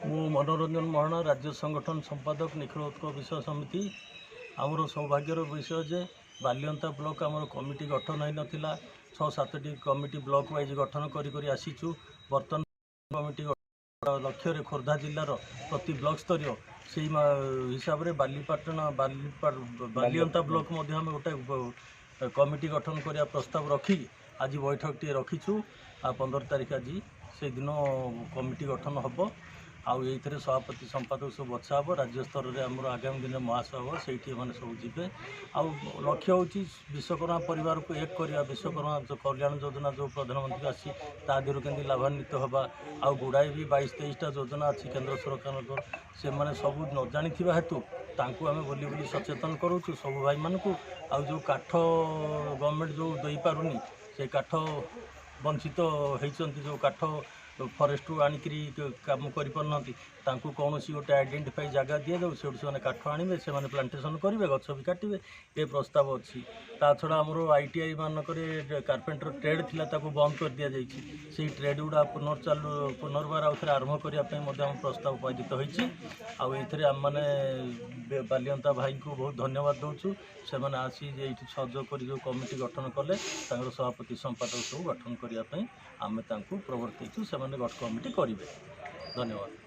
मु मनोरंजन महाना राज्य संगठन संपादक निखिल उत्कल विषय समिति आमर सौभाग्यर विषय जे बालियंता ब्लॉक आमर कमिटी गठन हो नाला 6-7टी कमिटी ब्लॉक वाइज गठन करी आसीचु। बर्तमान कमिटी लक्ष्य खोर्धा जिलार प्रति ब्लॉक स्तरीय से हिसाब से बालीपाटना बालियंता ब्लॉक गोटे कमिटी गठन करने प्रस्ताव रखी आज बैठक टी रखीचु। 15 तारीख आज से दिन कमिटी गठन हम आउ ये सभापति संपादक सब बछा हम राज्य स्तर में आम आगामी दिन में महासभा हम से सब जी आउ लक्ष्य हूँ विश्वकर्मा परिवार को एक करवा विश्वकर्मा कल्याण योजना जो प्रधानमंत्री आसी तादर के लाभान्वित हवा आउ गुड़ाए भी 22-23टा योजना अच्छी केंद्र सरकार से मैंने सब न जानी हेतु तांकू आम बोली बोली सचेतन करूँ सब भाई मान को आउ जो काठ गवर्नमेंट जो दे पारुनी से काठ वंचित होती जो काठ फरेस्ट आनिकी कम कर कौन सी गोटे आइडेंटिफाई जगह दि जाऊ से काठ आने से प्लांटेसन करेंगे गच भी काटे ये प्रस्ताव अच्छी ता छड़ा आमर ITI मानक कार्पेंटर ट्रेड थिला ताको बंद कर दि जाइए से ट्रेड गुड़ा पुनर्बार आउ थे आरंभ करने प्रस्ताव पारित होती आम मैंने बालियंता भाई को बहुत धन्यवाद दूचु से मैंने आसी ये सहयोग कर जो कमिटी गठन कले सभापति संपादक सब गठन करने आम प्रवर्तिचु से कमिटी करेंगे। धन्यवाद।